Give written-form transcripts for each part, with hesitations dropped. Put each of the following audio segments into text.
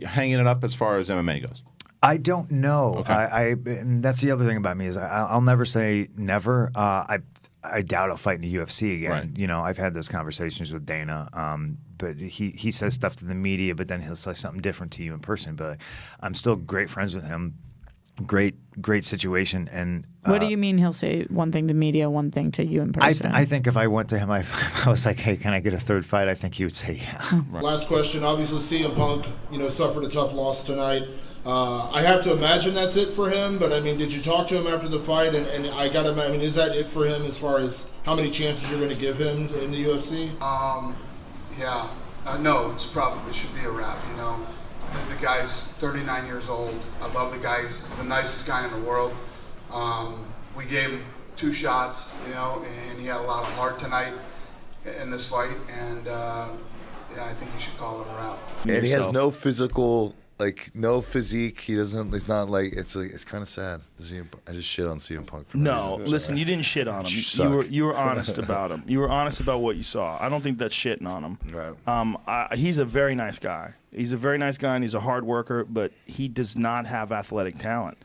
hanging it up as far as MMA goes? I don't know. Okay. And that's the other thing about me is I'll never say never. I doubt I'll fight in the UFC again. Right. You know, I've had those conversations with Dana, but he says stuff to the media, but then he'll say something different to you in person. But I'm still great friends with him. Great situation. And what do you mean he'll say one thing to media, one thing to you in person? I think if I went to him, I was like, hey, can I get a third fight? I think he would say yeah. Right. Last question. Obviously, CM Punk, suffered a tough loss tonight. I have to imagine that's it for him. But I mean, did you talk to him after the fight? And is that it for him as far as how many chances you're going to give him in the UFC? Yeah. No, it should be a wrap. The guy's 39 years old. I love the guy. He's the nicest guy in the world. We gave him 2 shots, and he had a lot of heart tonight in this fight. And I think you should call it a wrap. And he has no physical, no physique. He doesn't. It's not it's kind of sad. I just shit on CM Punk. No, listen, you didn't shit on him. You were honest about him. You were honest about what you saw. I don't think that's shitting on him. Right. He's a very nice guy. He's a very nice guy, and he's a hard worker, but he does not have athletic talent.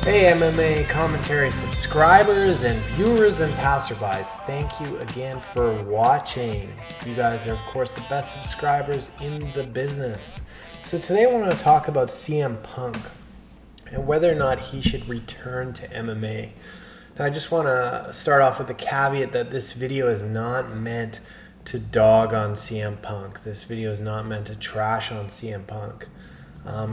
Hey MMA commentary subscribers and viewers and passerbys, thank you again for watching. You guys are of course the best subscribers in the business. So today I want to talk about CM Punk and whether or not he should return to MMA. Now I just want to start off with the caveat that this video is not meant to dog on CM Punk. This video is not meant to trash on CM Punk.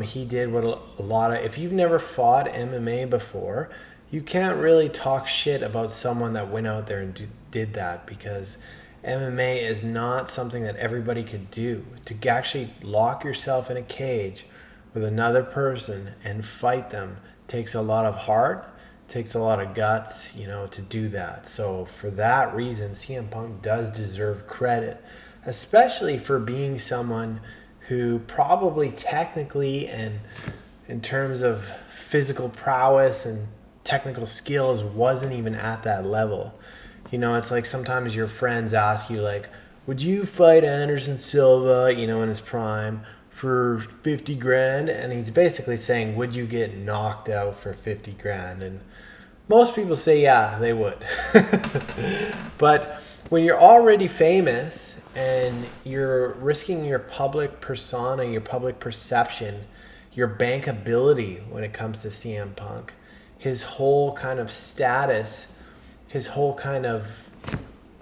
He did what a lot of, if you've never fought MMA before, you can't really talk shit about someone that went out there and did that, because MMA is not something that everybody could do. To actually lock yourself in a cage with another person and fight them takes a lot of heart, takes a lot of guts, to do that. So for that reason, CM Punk does deserve credit, especially for being someone who probably technically and in terms of physical prowess and technical skills wasn't even at that level. It's like sometimes your friends ask you would you fight Anderson Silva, in his prime for 50 grand? And he's basically saying, would you get knocked out for 50 grand? And most people say, yeah, they would. But when you're already famous and you're risking your public persona, your public perception, your bankability when it comes to CM Punk, his whole kind of status, his whole kind of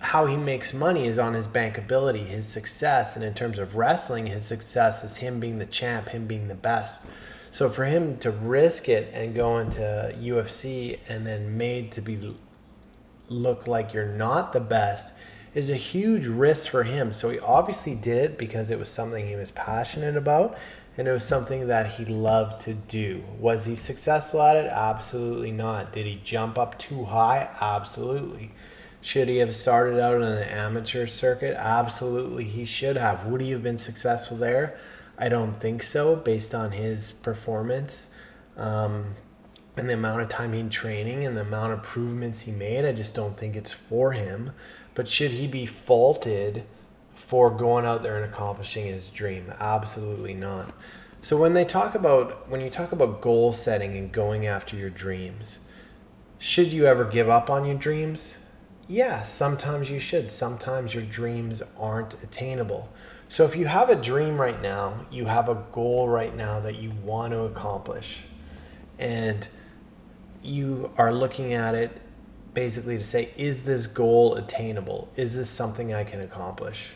how he makes money is on his bankability, his success. And in terms of wrestling, his success is him being the champ, him being the best. So for him to risk it and go into UFC and then made to be look like you're not the best is a huge risk for him. So he obviously did it because it was something he was passionate about and it was something that he loved to do. Was he successful at it? Absolutely not. Did he jump up too high? Absolutely. Should he have started out on an amateur circuit? Absolutely, he should have. Would he have been successful there? I don't think so, based on his performance and the amount of time he's training and the amount of improvements he made. I just don't think it's for him. But should he be faulted for going out there and accomplishing his dream? Absolutely not. So when you talk about goal setting and going after your dreams, should you ever give up on your dreams? Yeah, sometimes you should. Sometimes your dreams aren't attainable. So if you have a dream right now, you have a goal right now that you want to accomplish, and you are looking at it basically to say, is this goal attainable? Is this something I can accomplish?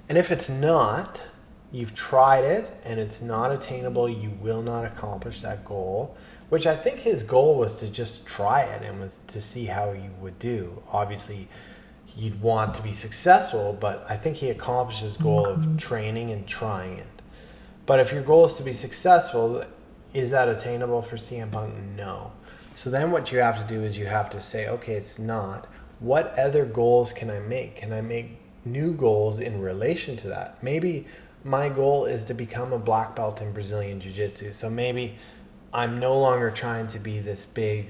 And if it's not, you've tried it and it's not attainable, you will not accomplish that goal, which I think his goal was to just try it and was to see how he would do. Obviously, you'd want to be successful, but I think he accomplished his goal of training and trying it. But if your goal is to be successful, is that attainable for CM Punk? No. So then what you have to do is you have to say, okay, it's not. What other goals can I make? Can I make new goals in relation to that? Maybe my goal is to become a black belt in Brazilian Jiu-Jitsu. So maybe I'm no longer trying to be this big,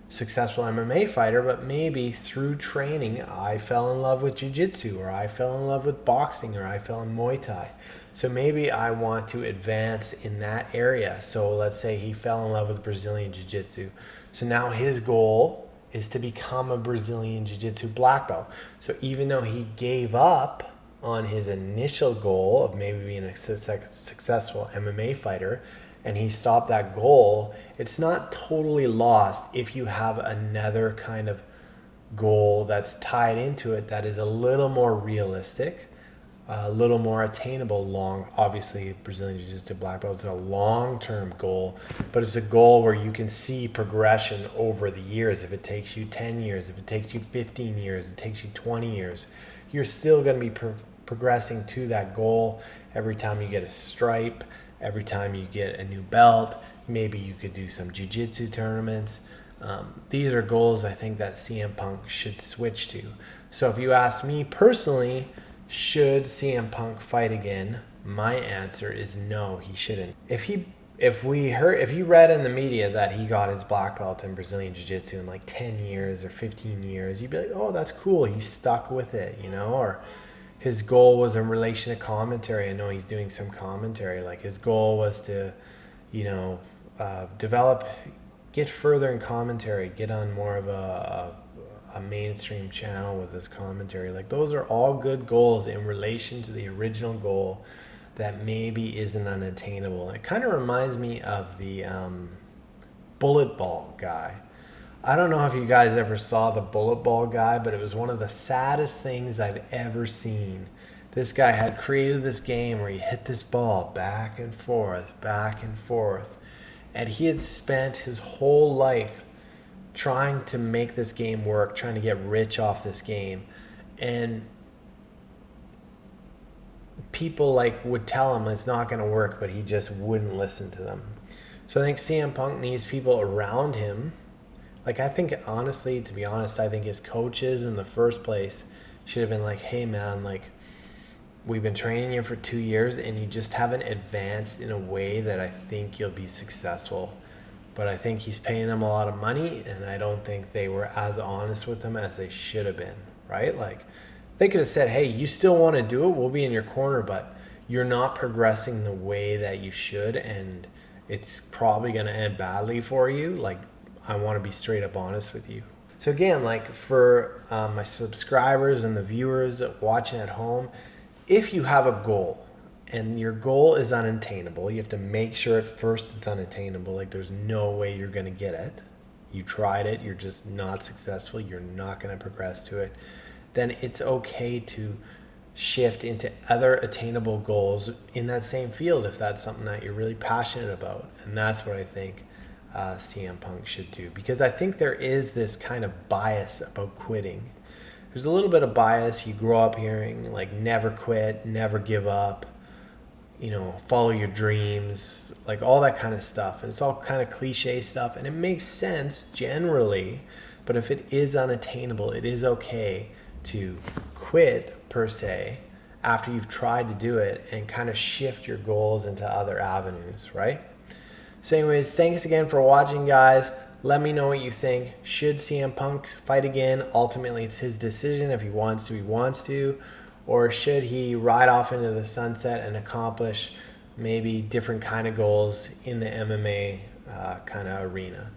successful MMA fighter, but maybe through training, I fell in love with Jiu-Jitsu, or I fell in love with boxing, or I fell in Muay Thai. So maybe I want to advance in that area. So let's say he fell in love with Brazilian Jiu-Jitsu. So now his goal is to become a Brazilian Jiu-Jitsu black belt. So even though he gave up on his initial goal of maybe being a successful MMA fighter, and he stopped that goal, it's not totally lost if you have another kind of goal that's tied into it that is a little more realistic, a little more attainable. Obviously Brazilian Jiu-Jitsu black belt is a long-term goal, but it's a goal where you can see progression over the years. If it takes you 10 years, if it takes you 15 years, it takes you 20 years, you're still going to be progressing to that goal. Every time you get a stripe, every time you get a new belt, maybe you could do some jiu-jitsu tournaments. These are goals I think that CM Punk should switch to. So if you ask me personally, should CM Punk fight again? My answer is no, he shouldn't. If you read in the media that he got his black belt in Brazilian Jiu-Jitsu in like 10 years or 15 years, you'd be like, oh, that's cool. He's stuck with it, or his goal was in relation to commentary. I know he's doing some commentary. Like his goal was to, develop, get further in commentary, get on more of a mainstream channel with his commentary. Like those are all good goals in relation to the original goal that maybe isn't unattainable. It kind of reminds me of the Bulletball guy. I don't know if you guys ever saw the Bulletball guy, but it was one of the saddest things I've ever seen. This guy had created this game where he hit this ball back and forth, and he had spent his whole life trying to make this game work, trying to get rich off this game, and people would tell him it's not going to work, but he just wouldn't listen to them. So I think CM Punk needs people around him. I think, honestly, to be honest, I think his coaches in the first place should have been like, hey, man, we've been training you for 2 years and you just haven't advanced in a way that I think you'll be successful. But I think he's paying them a lot of money, and I don't think they were as honest with him as they should have been, right? They could have said, hey, you still want to do it, we'll be in your corner, but you're not progressing the way that you should, and it's probably going to end badly for you. I want to be straight up honest with you. So again, for my subscribers and the viewers watching at home, if you have a goal and your goal is unattainable, you have to make sure at first it's unattainable. There's no way you're going to get it. You tried it, you're just not successful, you're not going to progress to it. Then it's okay to shift into other attainable goals in that same field if that's something that you're really passionate about. And that's what I think CM Punk should do, because I think there is this kind of bias about quitting. There's a little bit of bias you grow up hearing, like never quit, never give up, follow your dreams, like all that kind of stuff. And it's all kind of cliche stuff, and it makes sense generally, but if it is unattainable, it is okay to quit per se after you've tried to do it and kind of shift your goals into other avenues, right? So anyways, thanks again for watching, guys. Let me know what you think. Should CM Punk fight again? Ultimately, it's his decision. If he wants to, he wants to. Or should he ride off into the sunset and accomplish maybe different kind of goals in the MMA kind of arena?